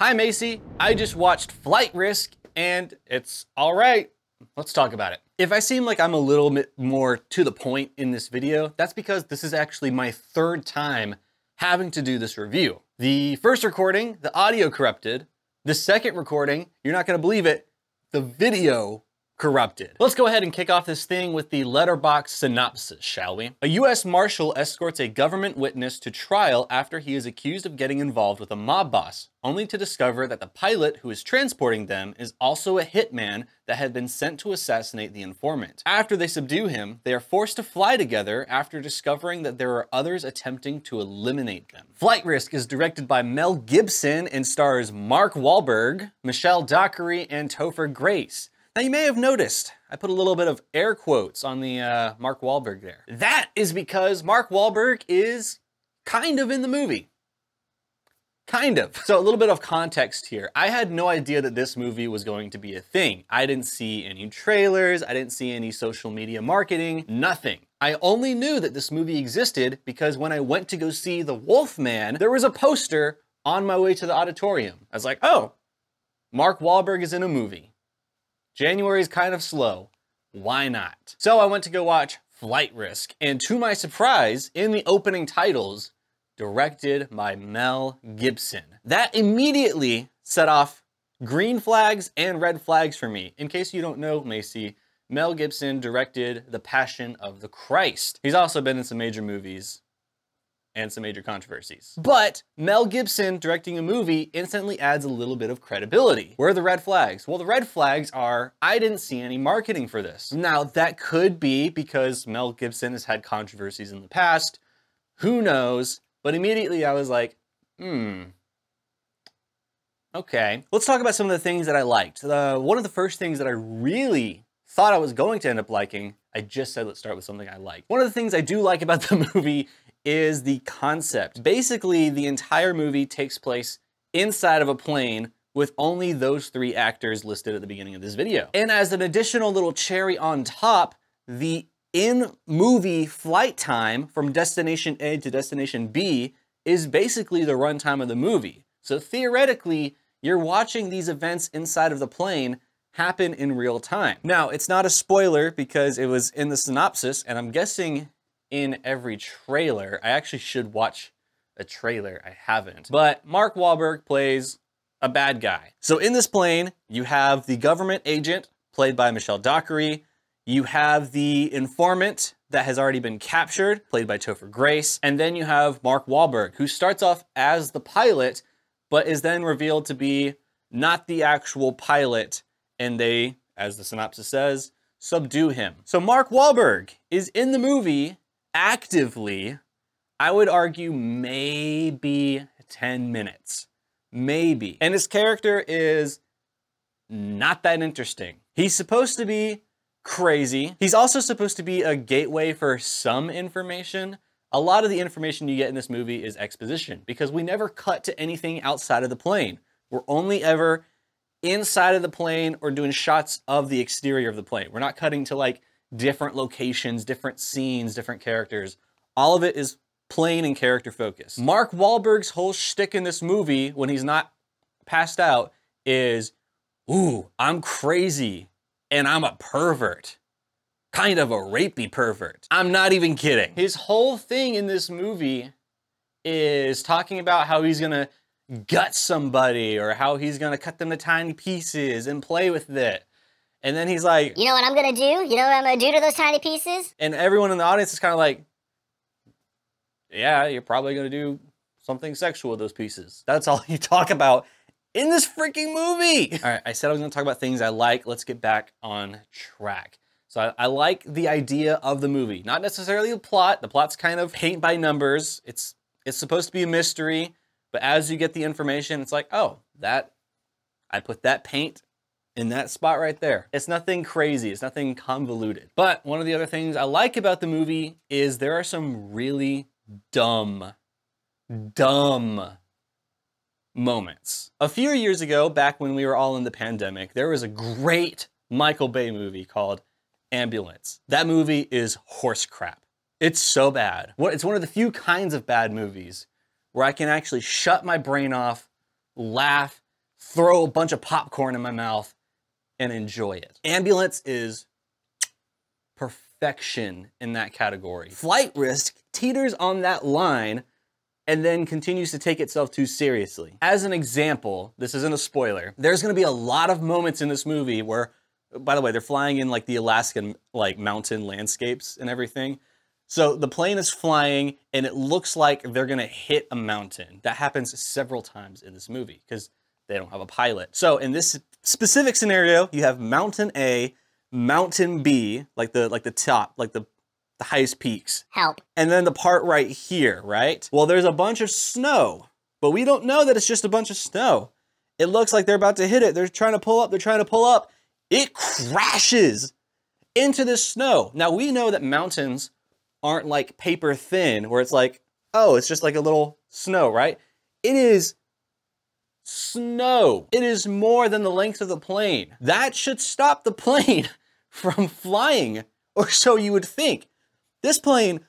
Hi Maisie, I just watched Flight Risk and it's all right. Let's talk about it. If I seem like I'm a little bit more to the point in this video, that's because this is actually my third time having to do this review. The first recording, the audio corrupted. The second recording, you're not gonna believe it, the video corrupted. Let's go ahead and kick off this thing with the letterbox synopsis, shall we? A US Marshal escorts a government witness to trial after he is accused of getting involved with a mob boss, only to discover that the pilot who is transporting them is also a hitman that had been sent to assassinate the informant. After they subdue him, they are forced to fly together after discovering that there are others attempting to eliminate them. Flight Risk is directed by Mel Gibson and stars Mark Wahlberg, Michelle Dockery, and Topher Grace. Now you may have noticed, I put a little bit of air quotes on the Mark Wahlberg there. That is because Mark Wahlberg is kind of in the movie. Kind of. So a little bit of context here. I had no idea that this movie was going to be a thing. I didn't see any trailers, I didn't see any social media marketing, nothing. I only knew that this movie existed because when I went to go see The Wolfman, there was a poster on my way to the auditorium. I was like, oh, Mark Wahlberg is in a movie. January is kind of slow. Why not? So I went to go watch Flight Risk, and to my surprise, in the opening titles, directed by Mel Gibson. That immediately set off green flags and red flags for me. In case you don't know, Maisie, Mel Gibson directed The Passion of the Christ. He's also been in some major movies and some major controversies. But Mel Gibson directing a movie instantly adds a little bit of credibility. Where are the red flags? Well, the red flags are, I didn't see any marketing for this. Now, that could be because Mel Gibson has had controversies in the past. Who knows? But immediately I was like, okay. Let's talk about some of the things that I liked. One of the first things that I really thought I was going to end up liking, I just said let's start with something I like. One of the things I do like about the movie is the concept. Basically, the entire movie takes place inside of a plane with only those three actors listed at the beginning of this video. And as an additional little cherry on top, the in-movie flight time from destination A to destination B is basically the runtime of the movie. So theoretically, you're watching these events inside of the plane happen in real time. Now, it's not a spoiler because it was in the synopsis, and I'm guessing in every trailer. I actually should watch a trailer, I haven't. But Mark Wahlberg plays a bad guy. So in this plane, you have the government agent, played by Michelle Dockery. You have the informant that has already been captured, played by Topher Grace. And then you have Mark Wahlberg, who starts off as the pilot, but is then revealed to be not the actual pilot, and they, as the synopsis says, subdue him. So Mark Wahlberg is in the movie actively, I would argue maybe 10 minutes, maybe. And his character is not that interesting. He's supposed to be crazy. He's also supposed to be a gateway for some information. A lot of the information you get in this movie is exposition because we never cut to anything outside of the plane. We're only ever inside of the plane or doing shots of the exterior of the plane. We're not cutting to like different locations, different scenes, different characters. All of it is plane and character focused. Mark Wahlberg's whole shtick in this movie, when he's not passed out, is, ooh, I'm crazy and I'm a pervert. Kind of a rapey pervert. I'm not even kidding. His whole thing in this movie is talking about how he's gonna gut somebody or how he's gonna cut them to tiny pieces and play with it. And then he's like, you know what I'm gonna do? You know what I'm gonna do to those tiny pieces? And everyone in the audience is kind of like, yeah, you're probably gonna do something sexual with those pieces. That's all you talk about in this freaking movie. All right, I said I was gonna talk about things I like. Let's get back on track. So I like the idea of the movie, not necessarily the plot. The plot's kind of paint by numbers. It's supposed to be a mystery, but as you get the information, it's like, oh, I put that paint in that spot right there. It's nothing crazy, it's nothing convoluted. But one of the other things I like about the movie is there are some really dumb moments. A few years ago, back when we were all in the pandemic, there was a great Michael Bay movie called Ambulance. That movie is horse crap. It's so bad. It's one of the few kinds of bad movies where I can actually shut my brain off, laugh, throw a bunch of popcorn in my mouth and enjoy it. Ambulance is perfection in that category. Flight Risk teeters on that line and then continues to take itself too seriously. As an example, this isn't a spoiler, there's gonna be a lot of moments in this movie where, by the way, they're flying in like the Alaskan like mountain landscapes and everything. So the plane is flying and it looks like they're gonna hit a mountain. That happens several times in this movie because they don't have a pilot. So in this specific scenario, you have Mountain A, Mountain B, like the top, like the highest peaks. Help. And then the part right here, right? Well, there's a bunch of snow, but we don't know that it's just a bunch of snow. It looks like they're about to hit it. They're trying to pull up, It crashes into the snow. Now we know that mountains aren't like paper thin where it's like, oh, it's just like a little snow, right? It is snow. It is more than the length of the plane. That should stop the plane from flying, or so you would think. This plane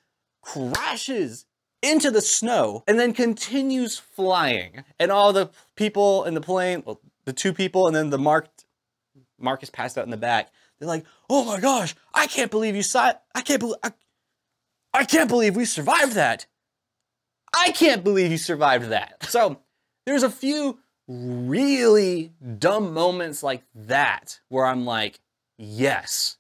crashes into the snow and then continues flying. And all the people in the plane, well, the two people and then the Marcus passed out in the back. They're like, oh my gosh, I can't believe we survived that. I can't believe you survived that. So there's a few really dumb moments like that where I'm like, yes,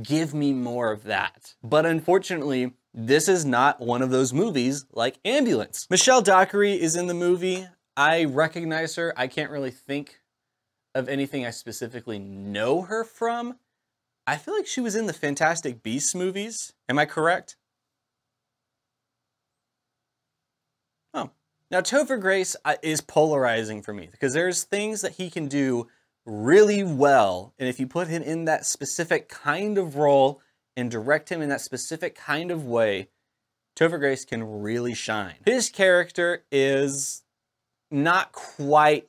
give me more of that. But unfortunately, this is not one of those movies like Ambulance. Michelle Dockery is in the movie. I recognize her. I can't really think of anything I specifically know her from. I feel like she was in the Fantastic Beasts movies. Am I correct? Oh. Now, Topher Grace is polarizing for me because there's things that he can do really well, and if you put him in that specific kind of role and direct him in that specific kind of way, Topher Grace can really shine. His character is not quite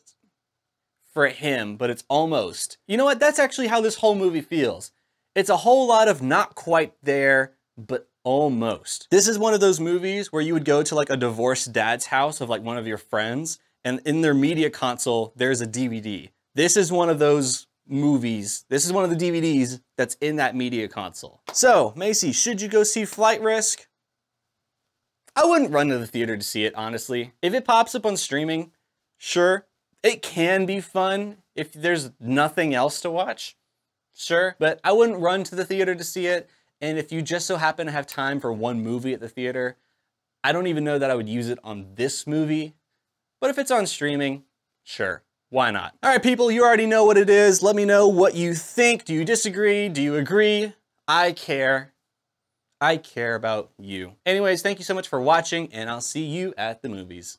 for him, but it's almost. You know what? That's actually how this whole movie feels. It's a whole lot of not quite there, but almost. This is one of those movies where you would go to like a divorced dad's house of like one of your friends, and in their media console, there's a DVD. This is one of those movies. This is one of the DVDs that's in that media console. So, Maisie, should you go see Flight Risk? I wouldn't run to the theater to see it, honestly. If it pops up on streaming, sure. It can be fun if there's nothing else to watch, sure. But I wouldn't run to the theater to see it. And if you just so happen to have time for one movie at the theater, I don't even know that I would use it on this movie. But if it's on streaming, sure. Why not? All right, people, you already know what it is. Let me know what you think. Do you disagree? Do you agree? I care. I care about you. Anyways, thank you so much for watching, and I'll see you at the movies.